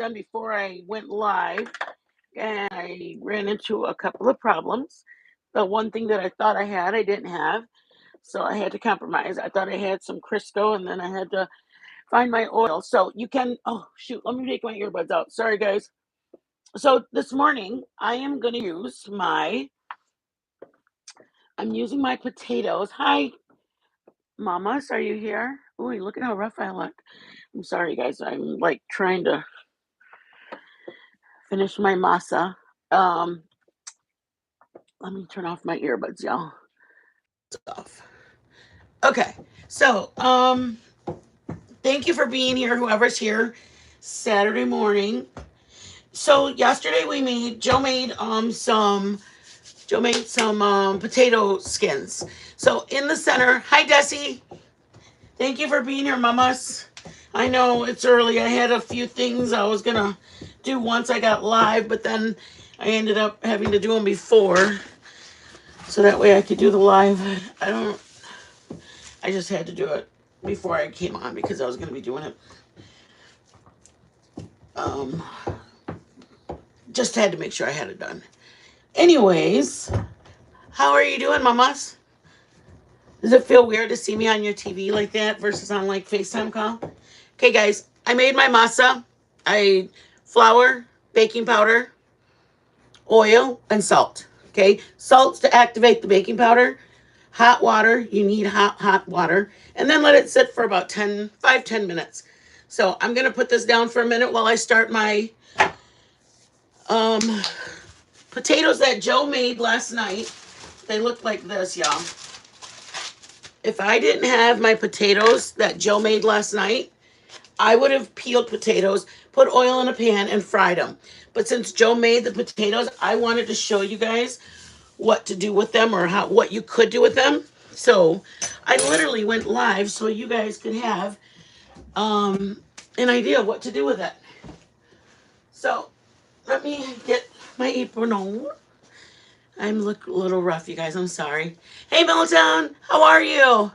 done before I went live, and I ran into a couple of problems. The one thing that I thought I had, I didn't have, so I had to compromise. I thought I had some Crisco, and then I had to find my oil. So you can, oh shoot, let me take my earbuds out. Sorry, guys. So this morning, I am going to use I'm using my potatoes. Hi, mamas, are you here? Ooh, look at how rough I look. I'm sorry, guys. I'm like trying to finish my masa. Um, Let me turn off my earbuds, y'all. Off. Okay. So, thank you for being here, whoever's here Saturday morning. So yesterday Joe made some potato skins. So in the center, hi Desi. Thank you for being here, mamas. I know it's early. I had a few things I was gonna do once I got live, but then I ended up having to do them before, so that way I could do the live. I just had to do it before I came on because I was gonna be doing it. Um, just had to make sure I had it done. Anyways, how are you doing, mamas? Does it feel weird to see me on your TV like that versus on like FaceTime call? Okay, guys, I made my masa. Flour, baking powder, oil, and salt. Okay, salt's to activate the baking powder. Hot water, you need hot water. And then let it sit for about 5-10 minutes. So I'm going to put this down for a minute while I start my um, potatoes that Joe made last night. They look like this, y'all. If I didn't have my potatoes that Joe made last night, I would have peeled potatoes, put oil in a pan, and fried them. But since Joe made the potatoes, I wanted to show you guys what to do with them or what you could do with them. So I literally went live so you guys could have an idea of what to do with it. So let me get my apron on. I'm look a little rough, you guys. I'm sorry. Hey, Middletown, how are you?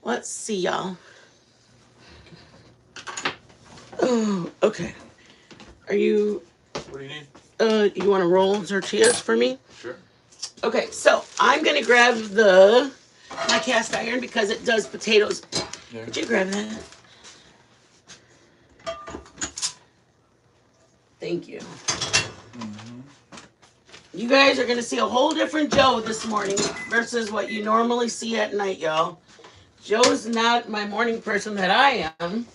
Let's see, y'all. Oh, okay. Are you? What do you need? You want to roll tortillas for me? Sure. Okay, so I'm gonna grab my cast iron because it does potatoes. Yeah. Could you grab that? Thank you. Mm-hmm. You guys are gonna see a whole different Joe this morning versus what you normally see at night, y'all. Joe's not my morning person that I am.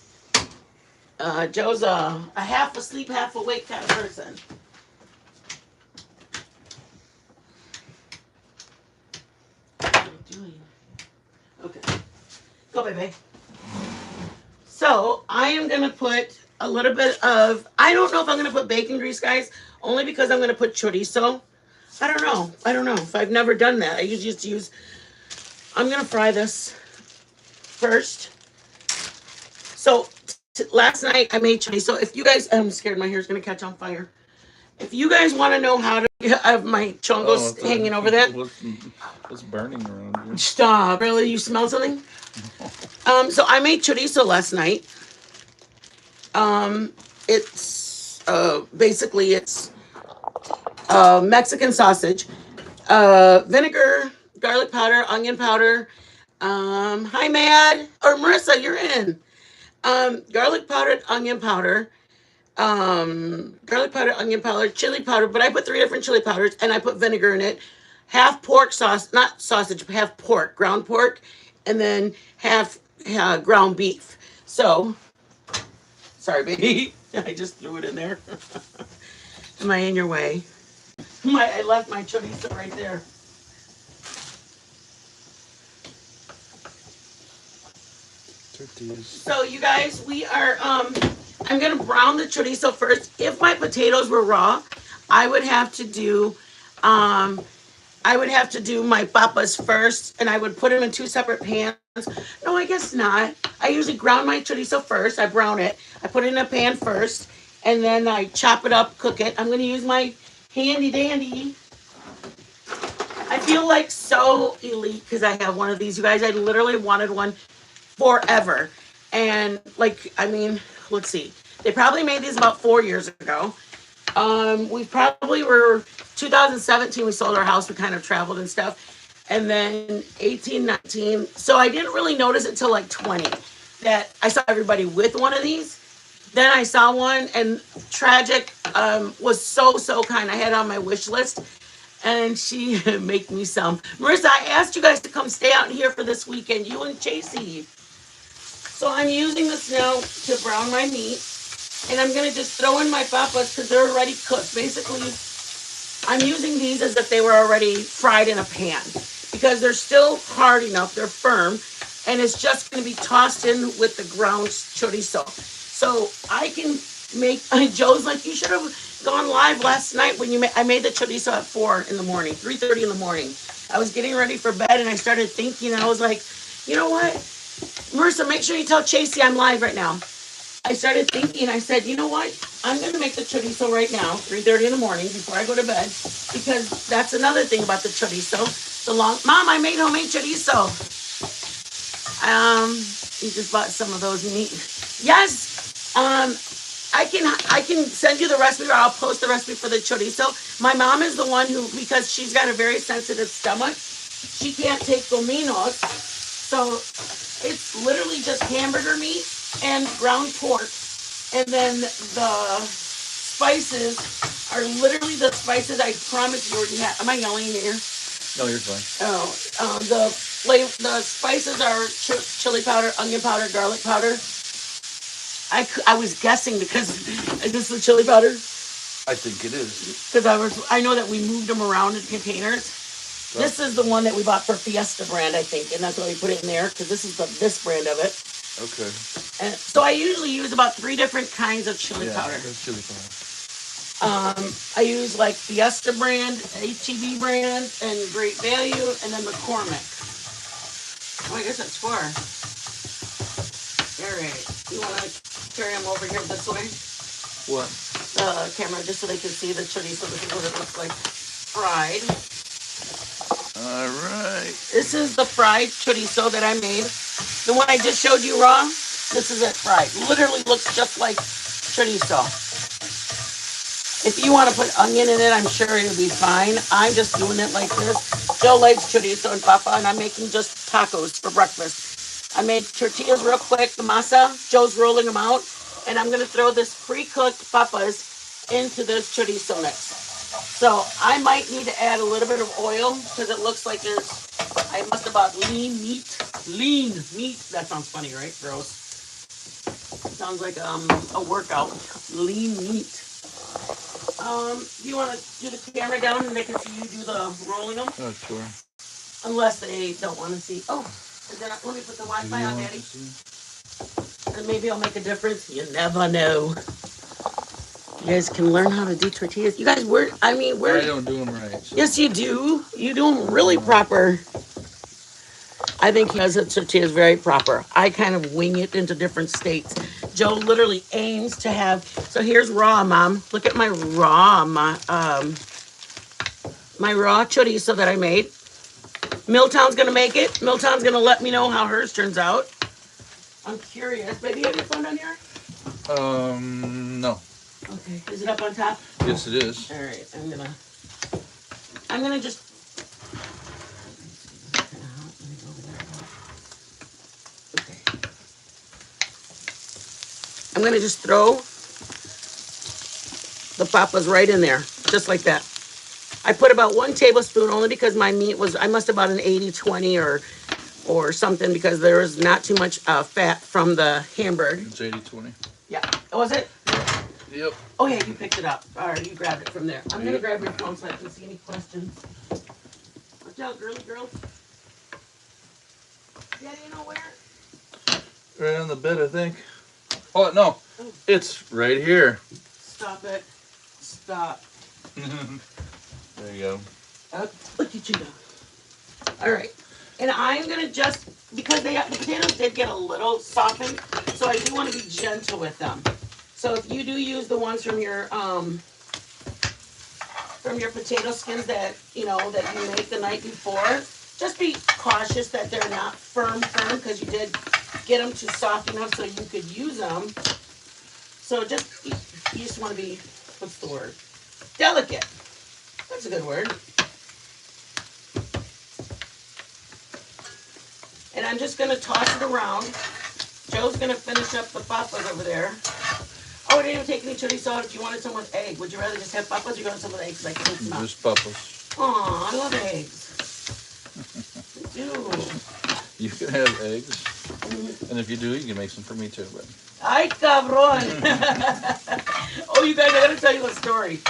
Joe's a half asleep, half awake kind of person. What are you doing? Okay. Go, baby. So I am going to put a little bit of, I don't know if I'm going to put bacon grease, guys, only because I'm going to put chorizo. I don't know if I've never done that. I usually just use, I'm going to fry this first. So last night I made chorizo. If you guys, I'm scared my hair's going to catch on fire. If you guys want to know how to, I have my chongos hanging over that. What's burning around you? Stop. Really? You smell something? So I made chorizo last night. It's basically it's Mexican sausage, vinegar, garlic powder, onion powder. Hi, Mad or Marissa, you're in. Garlic powder, onion powder, garlic powder, onion powder, chili powder. But I put 3 different chili powders, and I put vinegar in it. Half pork sauce, not sausage, but half pork, ground pork, and then half ground beef. So, sorry, baby, I just threw it in there. Am I in your way? I left my chorizo right there. Tortillas. So you guys, we are I'm gonna brown the chorizo first. If my potatoes were raw, I would have to do my papas first, and I would put them in 2 separate pans. No, I guess not. I usually ground my chorizo first. I brown it. I put it in a pan first, and then I chop it up, cook it. I'm gonna use my handy dandy. I feel like so elite because I have one of these. You guys, I literally wanted one forever. And like, I mean, let's see. They probably made these about 4 years ago. We probably were 2017. We sold our house. We kind of traveled and stuff, and then 18, 19. So I didn't really notice it till like 20 that I saw everybody with one of these. Then I saw one, and Tragic was so kind. I had it on my wish list, and she make me some. Marissa, I asked you guys to come stay out here for this weekend. You and Chasey. So I'm using this now to brown my meat. And I'm gonna just throw in my papas because they're already cooked. Basically, I'm using these as if they were already fried in a pan because they're still hard enough, they're firm, and it's just gonna be tossed in with the ground chorizo. So I can make. Joe's like, you should have gone live last night when I made the chorizo at 4 in the morning, 3:30 in the morning. I was getting ready for bed and I started thinking, and I was like, you know what, Marissa, make sure you tell Chasey I'm live right now. I started thinking, I said, you know what? I'm going to make the chorizo right now, 3:30 in the morning before I go to bed, because that's another thing about the chorizo. Mom, I made homemade chorizo. You just bought some of those meat. Yes. I can send you the recipe, or I'll post the recipe for the chorizo. My mom is the one who, because she's got a very sensitive stomach, she can't take gominos. So it's literally just hamburger meat and ground pork. And then the spices are literally the spices I promised you already had. Am I yelling in your ear? No, you're fine. Oh, the spices are chili powder, onion powder, garlic powder. I was guessing because is this the chili powder? I think it is. Because I know that we moved them around in containers. Oh. This is the one that we bought for Fiesta brand, I think, and that's why we put it in there because this is this brand of it. Okay. And so I usually use about 3 different kinds of chili powder. That's chili powder. I use like Fiesta brand, HEB brand, and Great Value, and then McCormick. Oh, I guess that's 4. All right. You want to carry them over here this way? What? The camera, just so they can see the chorizo. This is what it looks like fried. All right. This is the fried chorizo that I made. The one I just showed you raw, this is it fried. Literally looks just like chorizo. If you want to put onion in it, I'm sure it'll be fine. I'm just doing it like this. Joe likes chorizo and papa, and I'm making just tacos for breakfast. I made tortillas real quick, the masa. Joe's rolling them out. And I'm going to throw this pre-cooked papas into this chorizo mix. So I might need to add a little bit of oil because it looks like I must have bought lean meat. Lean meat. That sounds funny, right? Gross. Sounds like a workout. Lean meat. Do you want to do the camera down and they can see you do the rolling them? Oh, sure. Unless they don't want to see. Oh, and then let me put the Wi-Fi on, Daddy. And maybe I'll make a difference. You never know. You guys can learn how to do tortillas. You guys, I don't do them right. So. Yes, you do. You do them really proper. I think he does the tortillas very proper. I kind of wing it into different states. Joe literally aims to have. So here's raw, Mom. Look at my raw, my raw chorizo that I made. Milltown's gonna make it. Milltown's gonna let me know how hers turns out. I'm curious. Baby, have your phone down here? No. Okay. Is it up on top? Yes, it is. All right. I'm gonna just. Okay. I'm gonna just throw the papas right in there, just like that. I put about 1 tablespoon only because my meat was. I must have bought an 80-20 or something because there was not too much fat from the hamburger. It's 80-20. Yeah. Was it? Yep. Oh, yeah, you picked it up. All right, you grabbed it from there. I'm going to grab your phone so I can see any questions. Watch out, girly girl. Daddy, you know where? Right on the bed, I think. Oh, no. Oh. It's right here. Stop it. Stop. There you go. Look at you go. All right. And I'm going to just, because the potatoes did get a little softened, so I do want to be gentle with them. So if you do use the ones from your potato skins that you make the night before, just be cautious that they're not firm, because you did get them to soft enough so you could use them. So you just want to be, what's the word? Delicate. That's a good word. And I'm just going to toss it around. Joe's going to finish up the papas over there. Oh, I didn't even take any chorizo. If you wanted some with egg, would you rather just have papas or you want some with eggs? Like it's not. Just papas. Aw, I love eggs. I do. You can have eggs. And if you do, you can make some for me too. But Ay, cabron. Oh, you guys, I gotta tell you a story.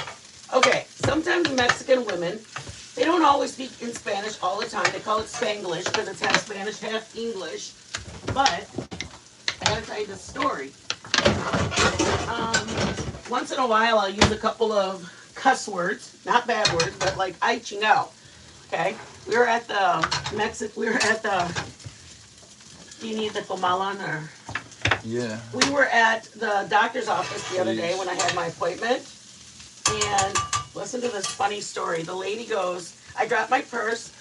Okay, sometimes Mexican women, they don't always speak in Spanish all the time. They call it Spanglish because it's half Spanish, half English. But I gotta tell you this story. Once in a while, I'll use a couple of cuss words, not bad words, but like ay chingao. Okay, we were at the do you need the comalan or? yeah. We were at the doctor's office the other day when I had my appointment, and listen to this funny story. The lady goes, I dropped my purse,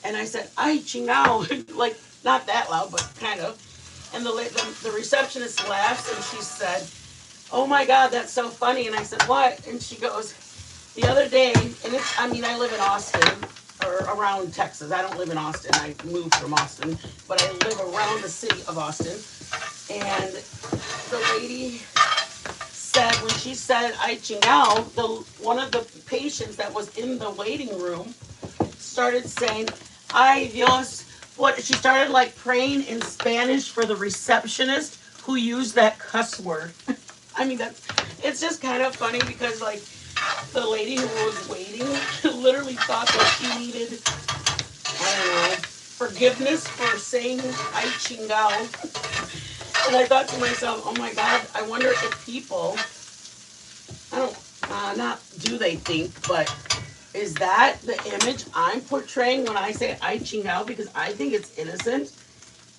and I said, ay chingao, like not that loud, but kind of. And the receptionist laughs, and she said, oh my God, that's so funny. And I said, what? And she goes, the other day, and I live in Austin, or around Texas. I don't live in Austin. I moved from Austin, but I live around the city of Austin. And the lady said, when she said ay chingao, one of the patients that was in the waiting room started saying, ay Dios. What? She started like praying in Spanish for the receptionist who used that cuss word. I mean, it's just kind of funny because like the lady who was waiting literally thought that she needed, I don't know, forgiveness for saying ay chingao. And I thought to myself, oh my God, I wonder if people, not do they think, but is that the image I'm portraying when I say ay chingao? Because I think it's innocent.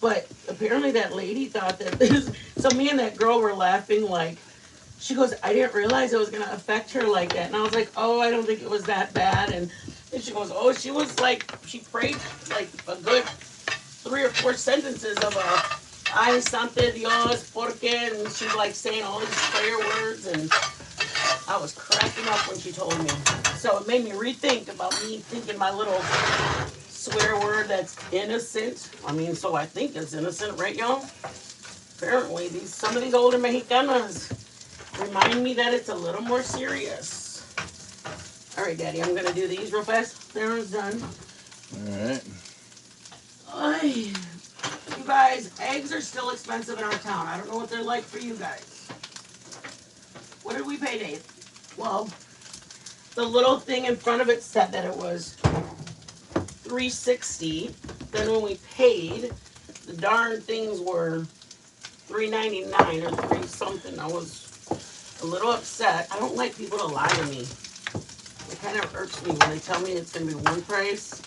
But apparently that lady thought that this. So me and that girl were laughing like, she goes, I didn't realize it was going to affect her like that. And I was like, oh, I don't think it was that bad. And she goes, oh, she was like, she prayed like a good 3 or 4 sentences of ay sante Dios, porque, and she's like saying all these prayer words. And I was cracking up when she told me. So it made me rethink about me thinking my little swear word that's innocent. I mean, so I think it's innocent, right, y'all? Apparently, some of these older Mexicanas remind me that it's a little more serious. All right, Daddy, I'm going to do these real fast. There's done. All right. Ay. You guys, eggs are still expensive in our town. I don't know what they're like for you guys. What did we pay, Dave? Well, the little thing in front of it said that it was $3.60. Then when we paid, the darn things were $3.99 or 3 something. I was a little upset. I don't like people to lie to me. It kind of irks me when they tell me it's going to be one price.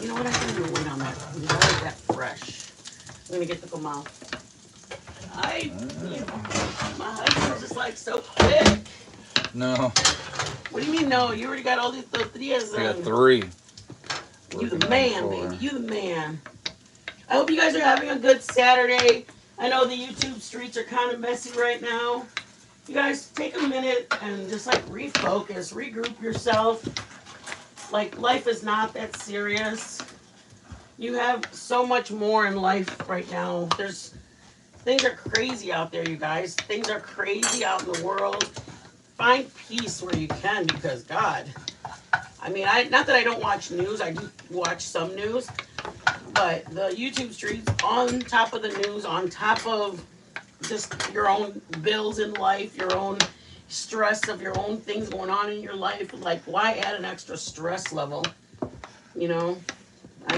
You know what? I can't even wait on that. I like that fresh. I'm going to get the comal. My husband's just like so quick. No. What do you mean no? You already got all these tortillas. I got 3. You the man, baby. You the man. I hope you guys are having a good Saturday. I know the YouTube streets are kind of messy right now. You guys take a minute and just like refocus, regroup yourself. Like life is not that serious. You have so much more in life right now. Things are crazy out there, you guys. Things are crazy out in the world. Find peace where you can because God. I mean, not that I don't watch news. I do watch some news. But the YouTube streets on top of the news, on top of just your own bills in life, your own stress of your own things going on in your life. Like, why add an extra stress level? You know, I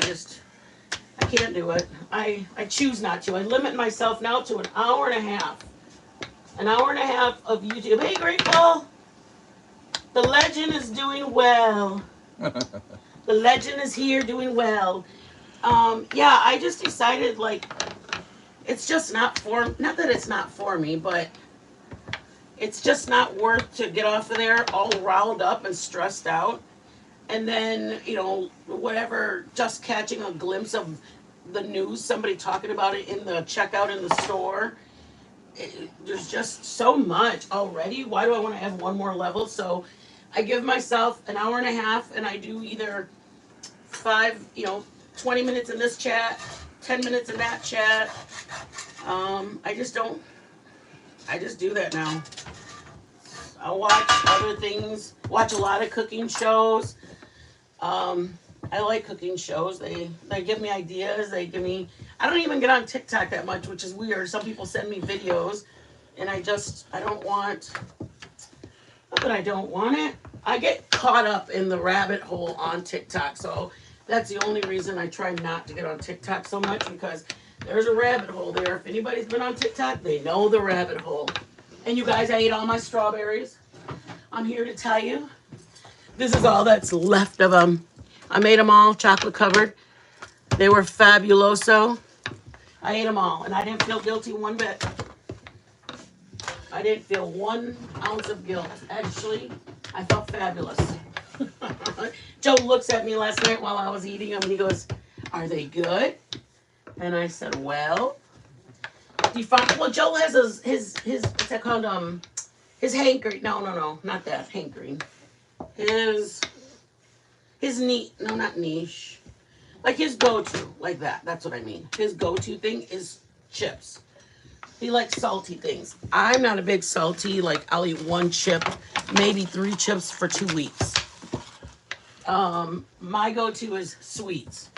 can't do it. I choose not to. I limit myself now to an hour and a half. An hour and a half of YouTube. Hey, Grateful! The legend is doing well. The legend is here doing well. Yeah, I just decided, like, it's just not that it's not for me, but it's just not worth to get off of there all riled up and stressed out. And then, whatever, just catching a glimpse of the news, somebody talking about it in the checkout in the store. There's just so much already. Why do I want to add one more level? So I give myself an hour and a half, and I do either 20 minutes in this chat, 10 minutes in that chat. I just don't, I just do that now. I'll watch other things, watch a lot of cooking shows. I like cooking shows. They give me ideas. They give me. I don't even get on TikTok that much, which is weird. Some people send me videos, and I don't want. Not that I don't want it. I get caught up in the rabbit hole on TikTok, so that's the only reason I try not to get on TikTok so much, because there's a rabbit hole there. If anybody's been on TikTok, they know the rabbit hole. And you guys, I ate all my strawberries. I'm here to tell you, this is all that's left of them. I made them all chocolate covered. They were fabuloso. I ate them all, and I didn't feel guilty one bit. I didn't feel 1 ounce of guilt. Actually, I felt fabulous. Joe looks at me last night while I was eating them, and he goes, "Are they good?" And I said, "Well, well, Joe has his what's that called? His hankering. No, not that hankering. His not niche. Like his go-to, like that. That's what I mean. His go-to thing is chips. He likes salty things. I'm not a big salty. Like I'll eat 1 chip, maybe 3 chips for 2 weeks. My go-to is sweets.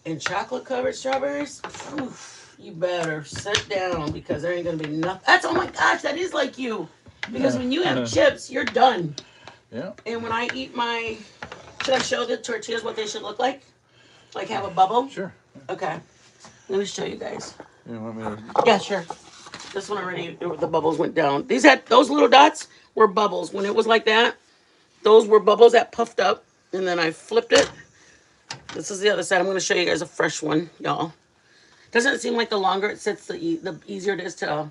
And chocolate-covered strawberries. Oof, you better sit down, because there ain't gonna be nothing. Oh my gosh, that is like you. Because when you have chips, you're done. Yeah. And when I eat should I show the tortillas what they should look like? Like have a bubble? Sure. Okay. Let me show you guys. You want me to? Yeah, sure. This one already, the bubbles went down. Those little dots were bubbles. When it was like that, those were bubbles that puffed up. And then I flipped it. This is the other side. I'm going to show you guys a fresh one, y'all. Doesn't it seem like the longer it sits, the easier it is to,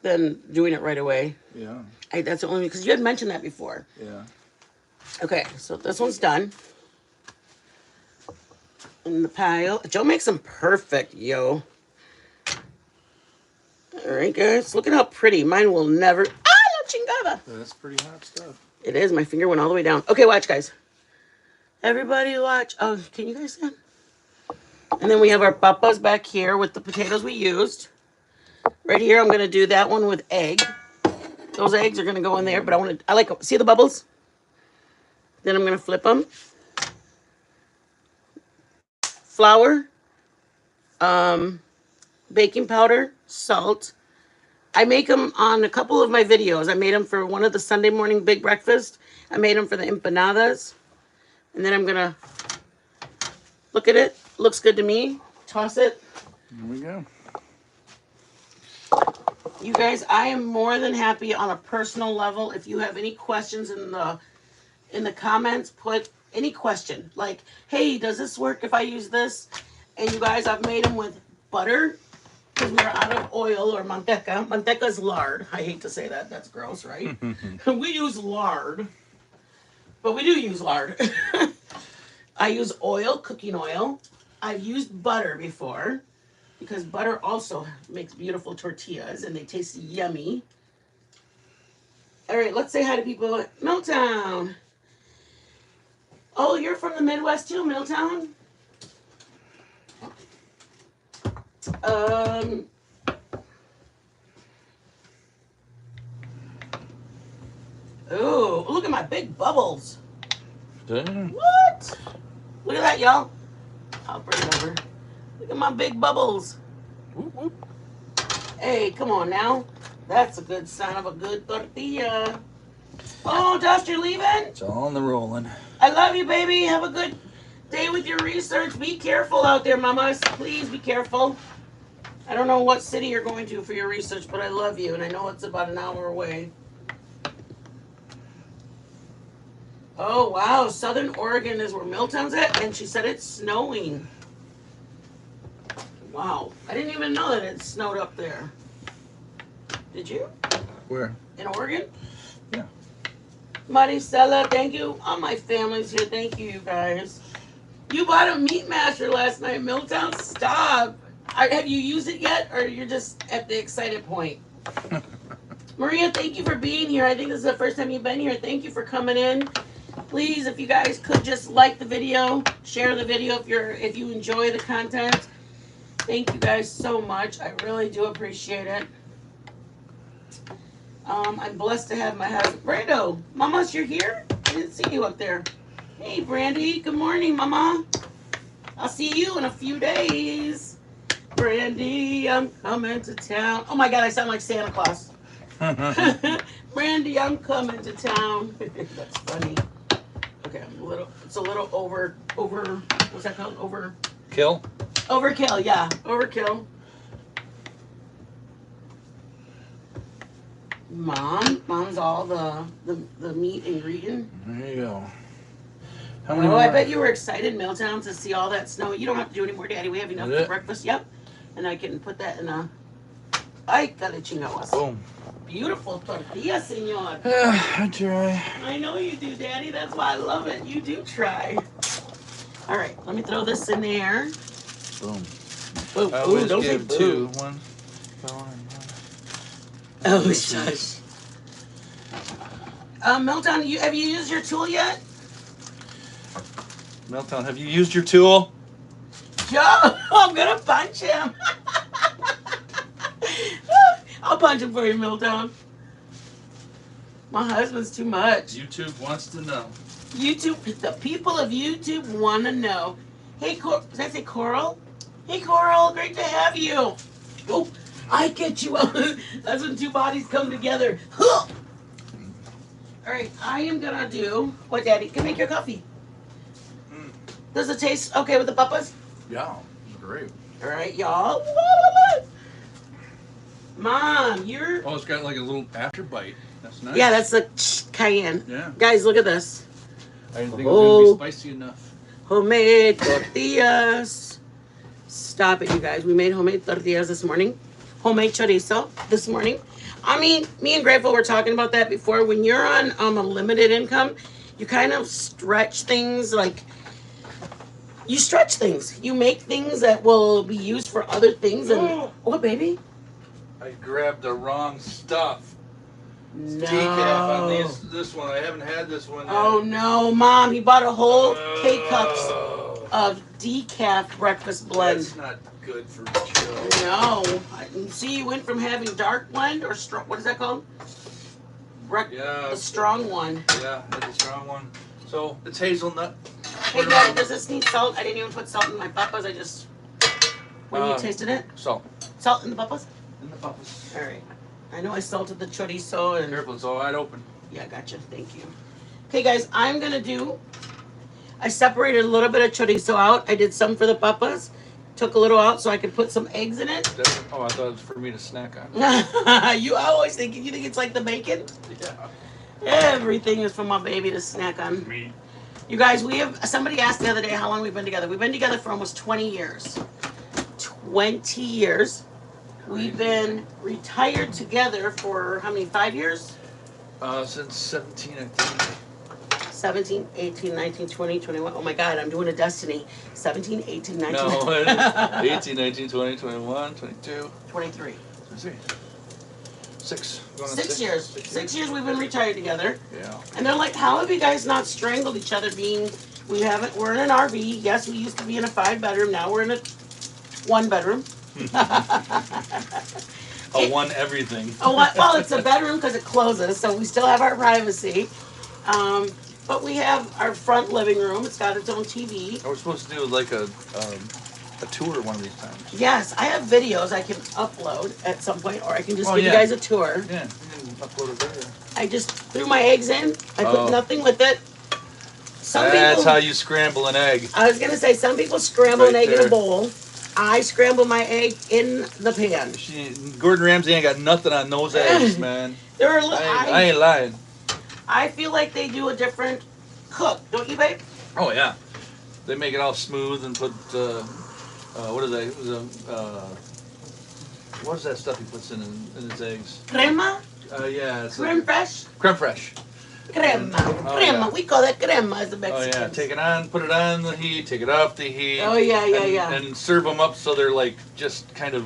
than doing it right away? Yeah. That's the only, because you had mentioned that before. Yeah. Okay, so this one's done. In the pile. Joe makes them perfect, yo. All right, guys. Look at how pretty. Mine will never. Ah, la chingada. That's pretty hot stuff. It is. My finger went all the way down. Okay, watch, guys. Everybody watch. Oh, can you guys see? And then we have our papas back here with the potatoes we used. Right here, I'm going to do that one with egg. Those eggs are going to go in there, but I like, see the bubbles? Then I'm going to flip them. Flour, baking powder, salt. I make them on a couple of my videos. I made them for one of the Sunday morning big breakfast. I made them for the empanadas. And then I'm going to look at it. Looks good to me. Toss it. Here we go. You guys, I am more than happy on a personal level. If you have any questions in the comments, put any question. Like, hey, does this work if I use this? And you guys, I've made them with butter, because we're out of oil or manteca. Manteca is lard. I hate to say that. That's gross, right? We use lard. But we do use lard. I use oil, cooking oil. I've used butter before, because butter also makes beautiful tortillas, and they taste yummy. All right, let's say hi to people. Milltown. Oh, you're from the Midwest too, Milltown? Oh, look at my big bubbles. Damn. What? Look at that, y'all. I'll bring it over. Look at my big bubbles. Whoop, whoop. Hey, come on now. That's a good sign of a good tortilla. Oh, Dust, you're leaving? It's all on the rolling. I love you, baby. Have a good day with your research. Be careful out there, mamas. Please be careful. I don't know what city you're going to for your research, but I love you, and I know it's about an hour away. Oh, wow. Southern Oregon is where Milltown's at, and she said it's snowing. Wow. I didn't even know that it snowed up there. Did you? Where? In Oregon? Yeah. Maricela, thank you. All my family's here. Thank you, you guys. You bought a meat masher last night, Milltown. Stop. Have you used it yet, or you're just at the excited point? Maria, thank you for being here. I think this is the first time you've been here. Thank you for coming in. Please, if you guys could just like the video, share the video if you enjoy the content. Thank you guys so much. I really do appreciate it. I'm blessed to have my husband. Brando, Mama, you're here? I didn't see you up there. Hey, Brandy. Good morning, Mama. I'll see you in a few days. Brandy, I'm coming to town. Oh my God, I sound like Santa Claus. Brandy, I'm coming to town. That's funny. Okay, it's a little over, what's that called? Kill? Overkill, yeah. Overkill. Mom's all the meat ingredient. There you go. How many more? I bet you were excited, Milltown, to see all that snow. You don't have to do any more, Daddy. We have enough for breakfast. Yep. And I can put that in a... Ay, chingawas. Boom. Beautiful tortilla, senor. I try. I know you do, Daddy. That's why I love it. You do try. All right, let me throw this in there. Boom. Boom. I Ooh, don't give say two. boom. One. Oh, shush. Milltown, have you used your tool yet? Milltown, have you used your tool? Joe, I'm gonna punch him. I'll punch him for you, Milltown. My husband's too much. YouTube wants to know. The people of YouTube want to know. Hey, did I say Coral? Hey, Coral, great to have you. Oh, I get you. That's when two bodies come together. All right, I am gonna do what Daddy can make your coffee. Does it taste okay with the papas? Yeah, great. All right, y'all. Mom, you're... Oh, it's got like a little after bite. That's nice. Yeah, that's the cayenne. Yeah. Guys, look at this. I didn't think it was going to be spicy enough. Homemade tortillas. Stop it, you guys. We made homemade tortillas this morning. Homemade chorizo this morning. I mean, me and Grateful were talking about that before. When you're on a limited income, you kind of stretch things like... You stretch things. You make things that will be used for other things. And what, baby? I grabbed the wrong stuff. No. Decaf on this one. I haven't had this one yet. Oh no, Mom! He bought a whole K-cups of decaf breakfast blend. That's not good for Joe. No. See, you went from having dark blend or strong. What is that called? Yeah. The strong one. Yeah, that's a strong one. So it's hazelnut. Hey, Dad, does this need salt? I didn't even put salt in my papas. I just... When you tasted it? Salt. Salt in the papas? In the papas. All right. I know I salted the chorizo and... Careful, it's all wide open. Yeah, gotcha. Thank you. Okay, guys, I'm going to do... I separated a little bit of chorizo out. I did some for the papas. Took a little out so I could put some eggs in it. Oh, I thought it was for me to snack on. You always think... You think it's like the bacon? Yeah. Everything is for my baby to snack on. Me. You guys, somebody asked the other day how long we've been together. We've been together for almost 20 years. 20 years. We've been retired together for how many, 5 years? Since 17, I think. 17, 18, 19, 20, 21. Oh my God, I'm doing a destiny. 17, 18, 19, No, 18, 19, 20, 21, 22. 23. 23. 6. 6 years. 6 years we've been retired together. Yeah. And they're like, how have you guys not strangled each other we're in an RV. Yes, we used to be in a 5-bedroom. Now we're in a 1-bedroom. One everything. Well, it's a bedroom because it closes, so we still have our privacy. But we have our front living room. It's got its own TV. We're supposed to do like a tour one of these times. Yes, I have videos I can upload at some point, or I can just give yeah. you guys a tour. Yeah, you can upload a video. I just threw my eggs in. I put nothing with it. That's how you scramble an egg. I was going to say, some people scramble an egg there. in a bowl. I scramble my egg in the pan. Gordon Ramsay ain't got nothing on those eggs, man. I ain't lying. I feel like they do a different cook, don't you, babe? Oh, yeah. They make it all smooth and put, what is that? What is that stuff he puts in his eggs? Crema? Yeah. It's Creme fraiche? Creme fraiche. Crema. Oh, Crema. yeah. We call that crema as the Oh Mexicans. yeah, take it on, put it on the heat, take it off the heat. Oh, yeah, yeah, and, yeah. And serve them up so they're like just kind of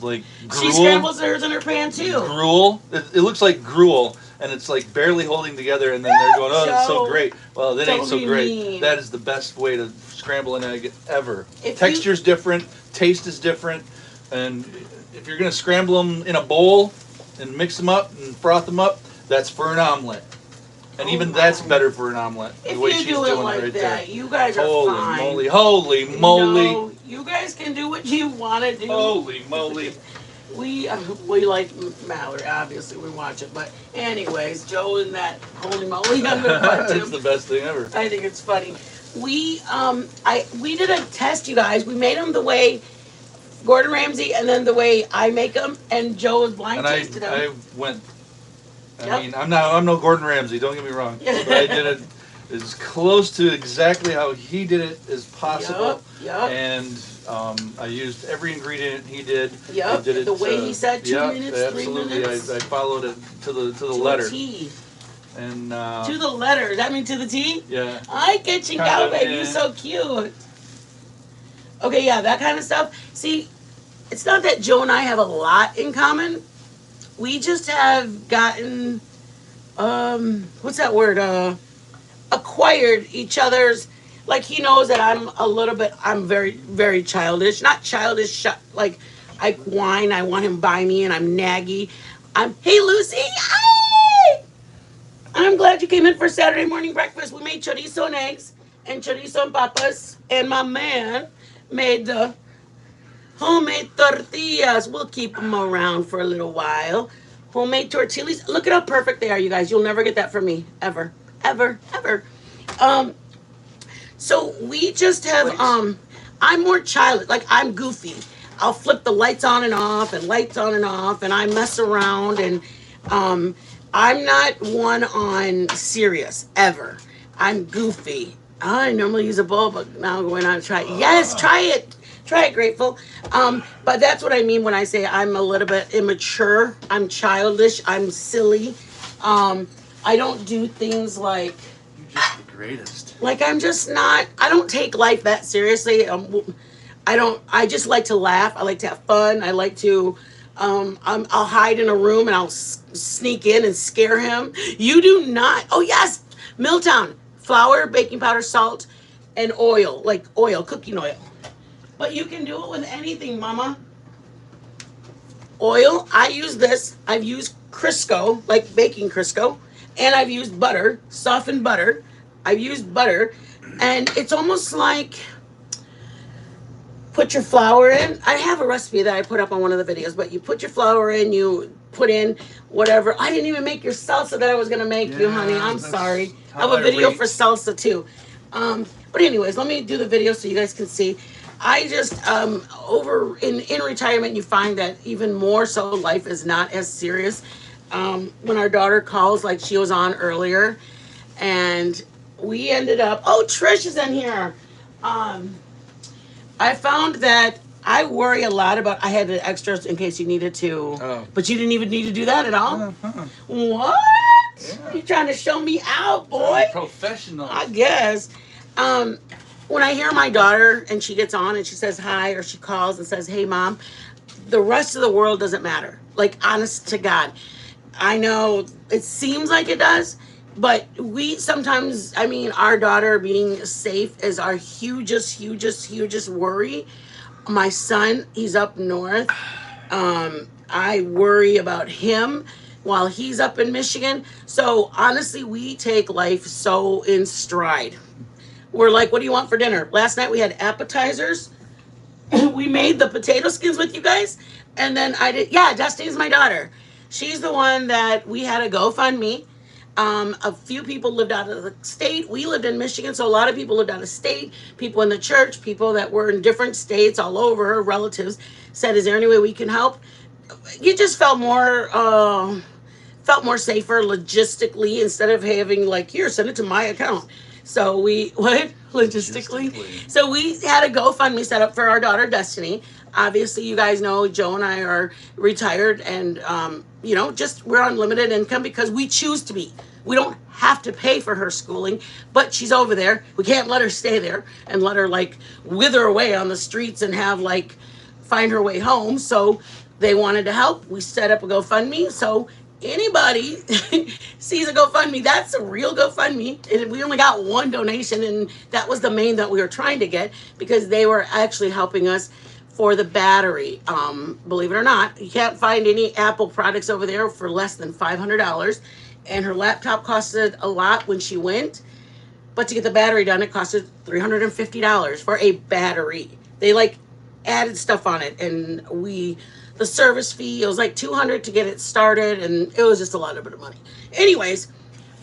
like gruel. She scrambles hers in her pan too. Gruel. It looks like gruel, and it's like barely holding together, and then they're going, "Oh, that's so great." Well, that ain't so great. That is the best way to scramble an egg ever. Texture's different, taste is different, and if you're gonna scramble them in a bowl and mix them up and froth them up, that's for an omelet. And even that's better for an omelet. If the way you she's do it doing like it right that, there. you guys are Holy fine. moly! Holy moly! No, you guys can do what you want to do. Holy moly! We like Mallory, obviously we watch it, but anyways, Joe and that holy moly, I'm gonna watch It's him. the best thing ever. I think it's funny. We did a test, you guys. We made them the way Gordon Ramsay, and then the way I make them, and Joe was blind tasted them. I went. I mean, I'm no Gordon Ramsay. Don't get me wrong, but I did it as close to exactly how he did it as possible. Yep. And I used every ingredient he did. Yep. I did it, the way he said 2 minutes, absolutely. 3 minutes. I followed it to the letter. To the T. And to the letter. Does that mean to the T? Yeah. I get you, Kind of, baby. yeah. You're so cute. Okay, yeah, that kind of stuff. See, it's not that Joe and I have a lot in common. We just have gotten, what's that word? Acquired each other's. Like, he knows that I'm very, very childish. Not childish, like, I whine, I want him by me, and I'm naggy. Hey, Lucy, hi! I'm glad you came in for Saturday morning breakfast. We made chorizo and eggs, and chorizo and papas, and my man made the homemade tortillas. We'll keep them around for a little while. Homemade tortillas. Look at how perfect they are, you guys. You'll never get that from me. Ever. Ever. Ever. So we just have, I'm more childish. Like, I'm goofy. I'll flip the lights on and off, and lights on and off, and I mess around, and I'm not one on serious, ever. I'm goofy. I normally use a bowl, but now I'm going on to try it. Yes, try it. Try it, Grateful. But that's what I mean when I say I'm a little bit immature. I'm childish. I'm silly. I don't do things like... You're just the greatest. Like, I'm just not... I don't take life that seriously. I just like to laugh. I like to have fun. I like to... I'll hide in a room and I'll sneak in and scare him. You do not... Oh, yes! Milltown. Flour, baking powder, salt, and oil. Like oil, cooking oil. But you can do it with anything, Mama. Oil, I use this. I've used Crisco, like baking Crisco. And I've used butter, softened butter. I've used butter. And it's almost like... Put your flour in. I have a recipe that I put up on one of the videos. But you put your flour in. You put in whatever. I didn't even make your salsa that I was going to make you, honey. I'm sorry. I have a video for salsa, too. But anyways, let me do the video so you guys can see. I just, over in retirement, you find that even more so life is not as serious. When our daughter calls, like she was on earlier, and we ended up, oh, Trish is in here. I found that I worry a lot about, I had the extras in case you needed to, but you didn't even need to do that at all? What? Yeah. You trying to show me out, boy? I'm professional. I guess. When I hear my daughter and she gets on and she says hi, or she calls and says, hey, Mom, the rest of the world doesn't matter. Like, honest to God. I know it seems like it does, but we sometimes, I mean, our daughter being safe is our hugest worry. My son, he's up north. I worry about him while he's up in Michigan. So honestly, we take life so in stride. We're like, what do you want for dinner? Last night we had appetizers. We made the potato skins with you guys. And then Destiny's my daughter. She's the one that we had a GoFundMe. A few people lived out of the state. We lived in Michigan, so a lot of people lived out of state. People in the church, people that were in different states all over, relatives, said, is there any way we can help? You just felt more safer logistically instead of having like, here, send it to my account. So logistically? So we had a GoFundMe set up for our daughter, Destiny. obviously, you guys know Joe and I are retired, and just we're on limited income because we choose to be. We don't have to pay for her schooling, but she's over there. We can't let her stay there and let her like wither away on the streets and have like find her way home. So they wanted to help. We set up a GoFundMe. So anybody sees a GoFundMe, that's a real GoFundMe. And we only got one donation, and that was the main that we were trying to get because they were actually helping us for the battery. Believe it or not, you can't find any Apple products over there for less than $500. And her laptop costed a lot when she went, but to get the battery done, it costed $350 for a battery. They like added stuff on it, and the service fee, it was like $200 to get it started, and it was just a lot of bit of money. Anyways,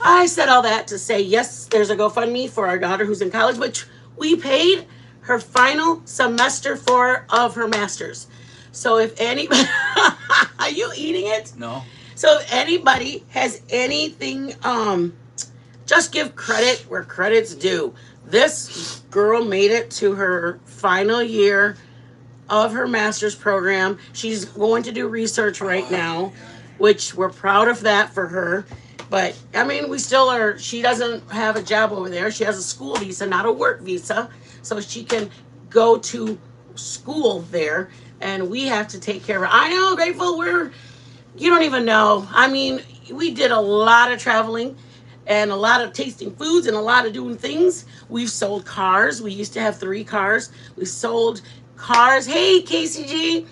I said all that to say, yes, there's a GoFundMe for our daughter who's in college, which we paid her final semester of her master's. So if anybody, are you eating it? No. So if anybody has anything, just give credit where credit's due. This girl made it to her final year of her master's program. She's going to do research right now, which we're proud of that for her. But I mean, we still are. She doesn't have a job over there. She has a school visa, not a work visa, so she can go to school there. And we have to take care of her. I know, Grateful. You don't even know. I mean, we did a lot of traveling and a lot of tasting foods and a lot of doing things. We've sold cars. We used to have 3 cars. We sold cars. Hey, KCG.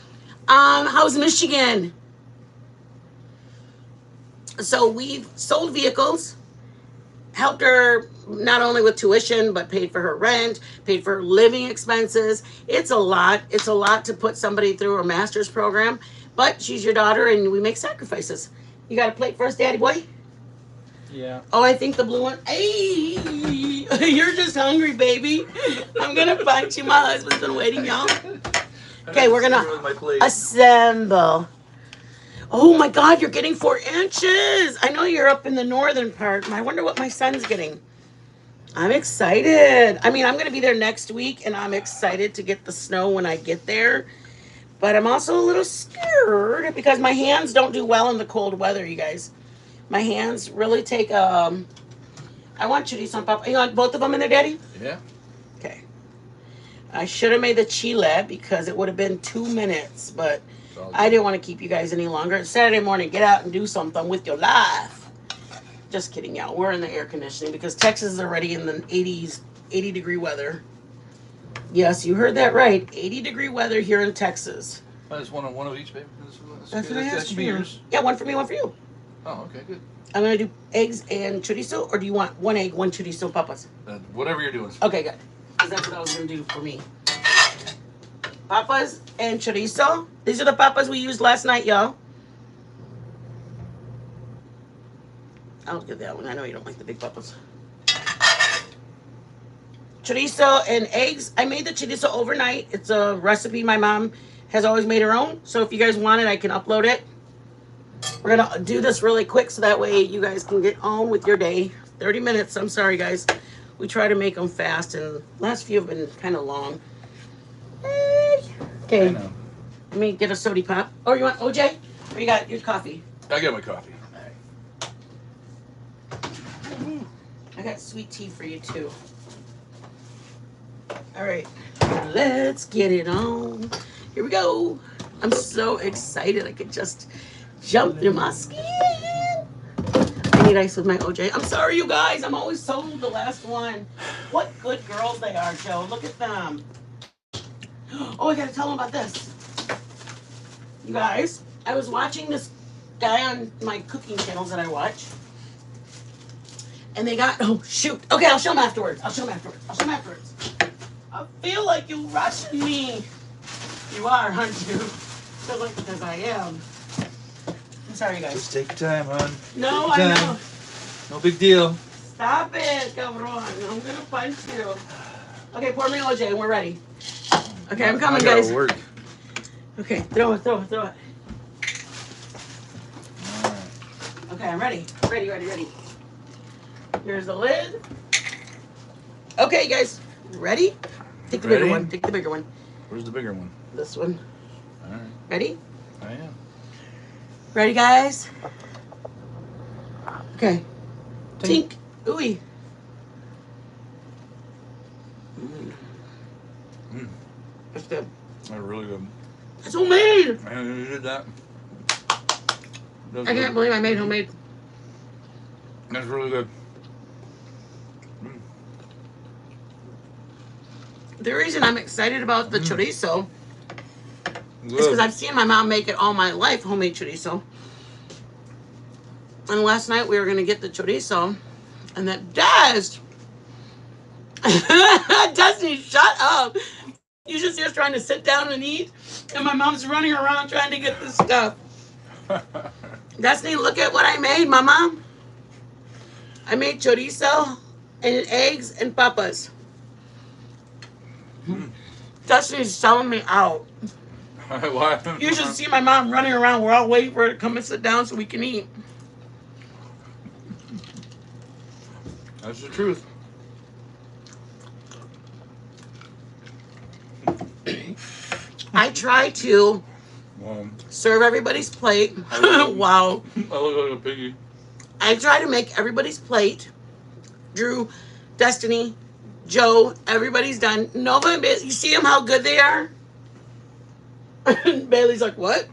How's Michigan? So we've sold vehicles, helped her not only with tuition, but paid for her rent, paid for her living expenses. It's a lot. It's a lot to put somebody through a master's program, but she's your daughter and we make sacrifices. You got a plate for us, Daddy boy? Yeah. Oh, I think the blue one. Hey, you're just hungry, baby. I'm going to punch you. My husband's been waiting, y'all. Okay, we're going to assemble. Oh my God, you're getting 4 inches. I know you're up in the northern part. I wonder what my son's getting. I'm excited. I mean, I'm going to be there next week, and I'm excited to get the snow when I get there. But I'm also a little scared because my hands don't do well in the cold weather, you guys. My hands really take, I want chorizo and papa. You want both of them in there, Daddy? Yeah. Okay. I should have made the chile because it would have been 2 minutes, but I didn't want to keep you guys any longer. It's Saturday morning. Get out and do something with your life. Just kidding, y'all. We're in the air conditioning because Texas is already in the 80s, 80-degree weather. Yes, you heard that right. 80-degree weather here in Texas. That's one of each, baby. That's what I asked you. Yours. Yeah, one for me, one for you. Oh, okay, good. I'm going to do eggs and chorizo, or do you want 1 egg, 1 chorizo, papas? Whatever you're doing. Okay, good. Because that's what I was going to do for me. Papas and chorizo. These are the papas we used last night, y'all. I'll get that one. I know you don't like the big papas. Chorizo and eggs. I made the chorizo overnight. It's a recipe my mom has always made her own. So if you guys want it, I can upload it. We're going to do this really quick so that way you guys can get on with your day. 30 minutes. I'm sorry, guys. We try to make them fast, and last few have been kind of long. Okay. Let me get a soda pop. Oh, you want OJ? Or you got your coffee? I got my coffee. I got sweet tea for you, too. All right. Let's get it on. Here we go. I'm so excited. I could just jump through my skin. I need ice with my OJ. I'm sorry, you guys. I'm always sold the last one. What good girls they are, Joe. Look at them. Oh, I got to tell them about this. You guys, I was watching this guy on my cooking channels that I watch. And they got, oh, shoot. Okay, I'll show them afterwards. I feel like you're rushing me. You are, aren't you? Feel like because I am. I'm sorry, guys. Just take your time, hon. No, I know. No big deal. Stop it, cabron. I'm going to punch you. Okay, pour me OJ and we're ready. Okay, I'm coming, guys. Work. Okay, throw it. All right. Okay, I'm ready. Ready. Here's the lid. Okay, guys. Ready? Take the bigger one. Where's the bigger one? This one. All right. Ready? I am. Ready, guys? Okay. Tink. Tink. Ooey. That's good. That's really good. It's homemade. I did that. I can't believe I made homemade. That's really good. The reason I'm excited about the chorizo is Good. because I've seen my mom make it all my life, homemade chorizo. And last night we were going to get the chorizo, and that Daz, Destiny, shut up. You just see us trying to sit down and eat, and my mom's running around trying to get this stuff. Destiny, look at what I made, Mama. I made chorizo and eggs and papas. Destiny's selling me out. Why? You should see my mom running around. We're all waiting for her to come and sit down so we can eat. That's the truth. I try to serve everybody's plate. Wow. I look like a piggy. I try to make everybody's plate. Drew, Destiny, Joe, everybody's done. Nova and Bailey, you see them how good they are? Bailey's like, what?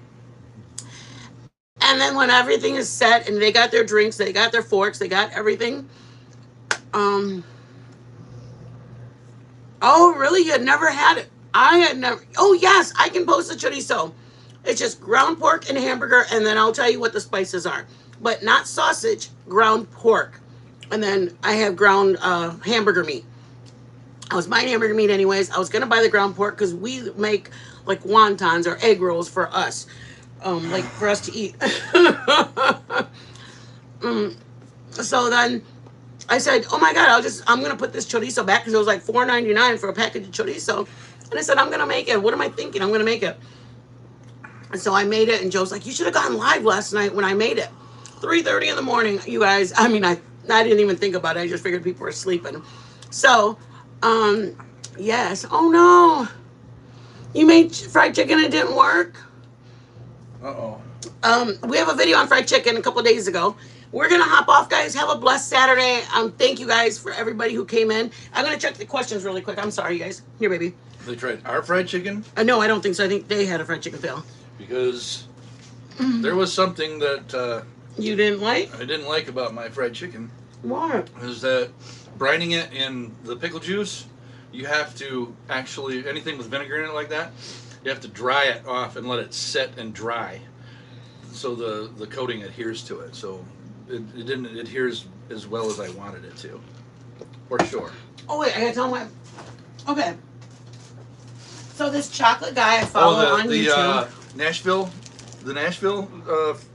And then when everything is set and they got their drinks, they got their forks, they got everything. Oh, really? You had never had it? I had never. Oh, yes, I can post the chorizo. It's just ground pork and hamburger, and then I'll tell you what the spices are. But not sausage, ground pork. And then I have ground hamburger meat. I was buying hamburger meat anyways. I was going to buy the ground pork because we make like wontons or egg rolls for us. Like for us to eat. So then I said, oh my God, I'm going to put this chorizo back because it was like $4.99 for a package of chorizo. And I said, I'm going to make it. What am I thinking? I'm going to make it. And so I made it. And Joe's like, you should have gone live last night when I made it. 3:30 in the morning, you guys. I mean, I didn't even think about it. I just figured people were sleeping. So, yes. Oh, no. You made fried chicken and it didn't work? Uh-oh. We have a video on fried chicken a couple of days ago. We're going to hop off, guys. Have a blessed Saturday. Thank you, guys, for everybody who came in. I'm going to check the questions really quick. I'm sorry, guys. Here, baby. They tried our fried chicken? No, I don't think so. I think they had a fried chicken fail. Because there was something that you didn't like? I didn't like about my fried chicken. What? Is that brining it in the pickle juice, you have to actually, anything with vinegar in it like that, you have to dry it off and let it set and dry so the coating adheres to it. So it didn't adhere as well as I wanted it to. For sure. Oh, wait, I gotta tell my... Okay. So this chocolate guy I follow on YouTube... The Nashville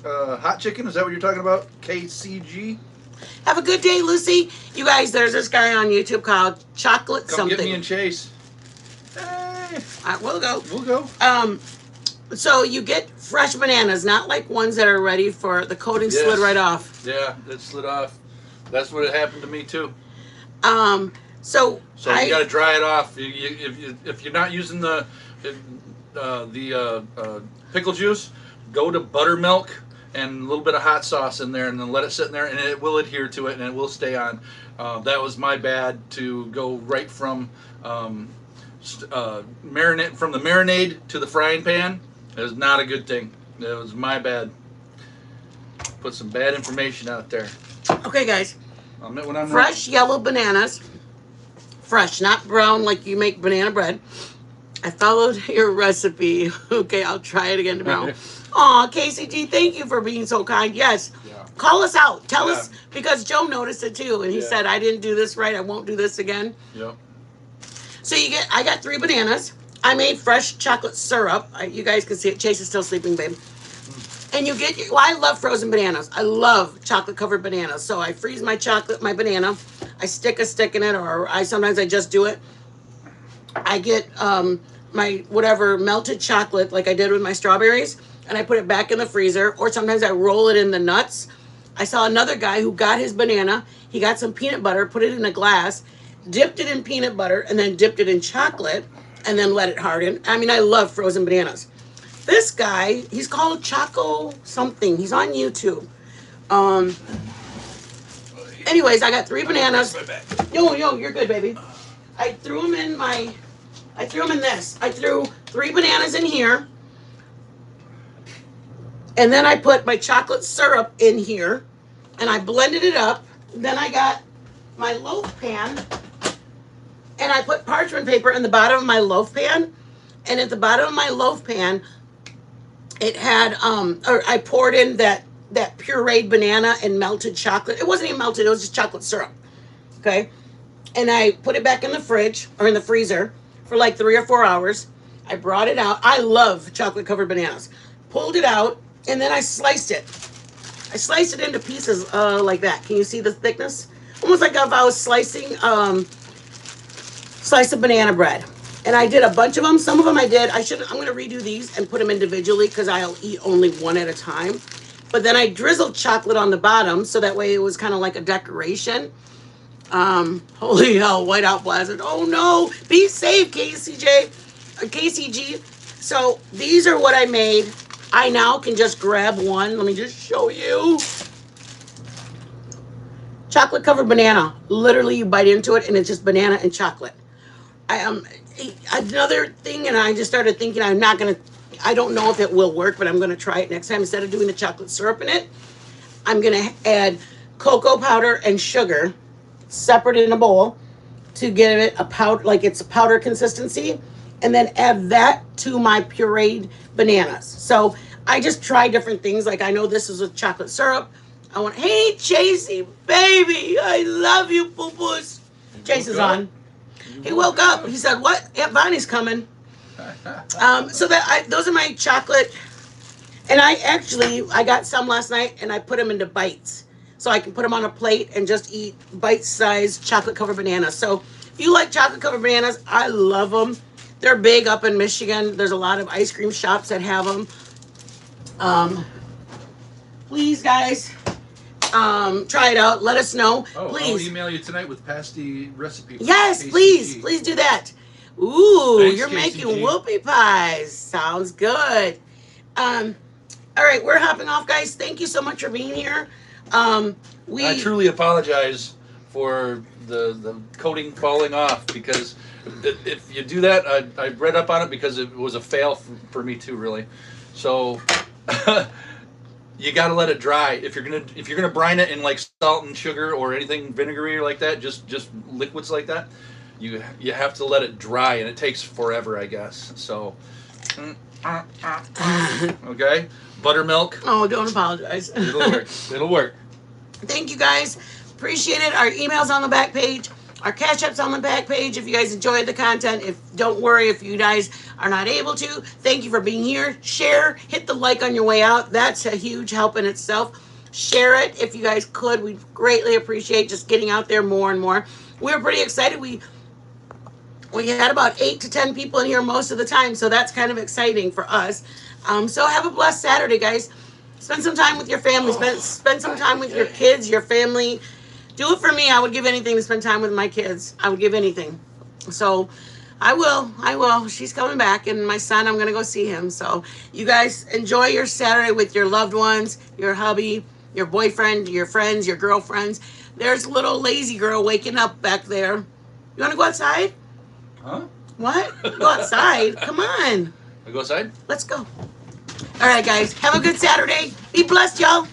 hot chicken, is that what you're talking about? KCG? Have a good day, Lucy. You guys, there's this guy on YouTube called Chocolate Come something. get me and Chase. Hey. We'll go. We'll go. So you get fresh bananas, not like ones that are ready for the coating slid right off. Yeah, it slid off. That's what happened to me too. So you got to dry it off. If you're not using the pickle juice, go to buttermilk and a little bit of hot sauce in there, and then let it sit in there, and it will adhere to it, and it will stay on. That was my bad, to go right from marinade, from the marinade to the frying pan. It was not a good thing. It was my bad. Put some bad information out there. Okay, guys. I'll admit when I'm fresh yellow bananas. Fresh, not brown like you make banana bread. I followed your recipe. Okay, I'll try it again tomorrow. Aw, KCG, thank you for being so kind. Yes. Yeah. Call us out. Tell us, because Joe noticed it too, and he said, I didn't do this right. I won't do this again. Yep. So I got 3 bananas. I made fresh chocolate syrup. You guys can see it. Chase is still sleeping, babe. And you get, I love frozen bananas. I love chocolate-covered bananas. So I freeze my banana. I stick a stick in it, or sometimes I just do it. I get my whatever melted chocolate, like I did with my strawberries, and I put it back in the freezer. Or sometimes I roll it in the nuts. I saw another guy who got his banana. He got some peanut butter, put it in a glass, dipped it in peanut butter, and then dipped it in chocolate. and then let it harden. I mean, I love frozen bananas. This guy, he's called Choco something. He's on YouTube. Anyways, I got 3 bananas. Yo, you're good, baby. I threw them in this. I threw 3 bananas in here. And then I put my chocolate syrup in here. And I blended it up. Then I got my loaf pan. And I put parchment paper in the bottom of my loaf pan. And at the bottom of my loaf pan, it had, I poured in that pureed banana and melted chocolate. It wasn't even melted, it was just chocolate syrup. Okay? And I put it back in the fridge, or in the freezer, for like 3 or 4 hours. I brought it out. I love chocolate covered bananas. Pulled it out, and then I sliced it. I sliced it into pieces like that. Can you see the thickness? Almost like if I was slicing slice of banana bread. And I did a bunch of them. Some of them I'm going to redo these and put them individually because I'll eat only one at a time. But then I drizzled chocolate on the bottom so that way it was kind of like a decoration. Holy hell, whiteout blizzard. Oh no, be safe, KCG. So these are what I made. I now can just grab one. Let me just show you. Chocolate covered banana. Literally, you bite into it and it's just banana and chocolate. Another thing, and I just started thinking I don't know if it will work, but I'm going to try it next time. Instead of doing the chocolate syrup in it, I'm going to add cocoa powder and sugar separate in a bowl to give it a powder, like it's a powder consistency, and then add that to my pureed bananas. So I just try different things. Like I know this is with chocolate syrup. Hey, Chasey, baby, I love you, boo-boos. Chase is on. He woke up. He said, "What? Aunt Bonnie's coming." Those are my chocolate. And I got some last night, and I put them into bites. So I can put them on a plate and just eat bite-sized chocolate-covered bananas. So if you like chocolate-covered bananas, I love them. They're big up in Michigan. There's a lot of ice cream shops that have them. Please, guys, try it out. Let us know. Please. I'll email you tonight with pasty recipe. Yes, please do that. Ooh, thanks, you're KCG. Making whoopie pies. Sounds good. All right, we're hopping off, guys. Thank you so much for being here. I truly apologize for the coating falling off, because if you do that, I read up on it because it was a fail for me too, really. So you got to let it dry. If you're gonna brine it in like salt and sugar or anything vinegary like that, just liquids like that, you have to let it dry, and it takes forever, I guess. So okay, buttermilk. Oh, don't apologize. It'll work. Thank you, guys. Appreciate it. Our email's on the back page. Our Cash App's on the back page. If you guys enjoyed the content, don't worry if you guys are not able to. Thank you for being here. Share. Hit the like on your way out. That's a huge help in itself. Share it if you guys could. We'd greatly appreciate just getting out there more and more. We're pretty excited. We had about 8 to 10 people in here most of the time, so that's kind of exciting for us. So have a blessed Saturday, guys. Spend some time with your family. Spend some time with your kids, your family. Do it for me. I would give anything to spend time with my kids. I would give anything. So I will. She's coming back, and my son, I'm going to go see him. So you guys enjoy your Saturday with your loved ones, your hubby, your boyfriend, your friends, your girlfriends. There's a little lazy girl waking up back there. You want to go outside? Huh? What? Go outside. Come on. I go outside? Let's go. All right, guys. Have a good Saturday. Be blessed, y'all.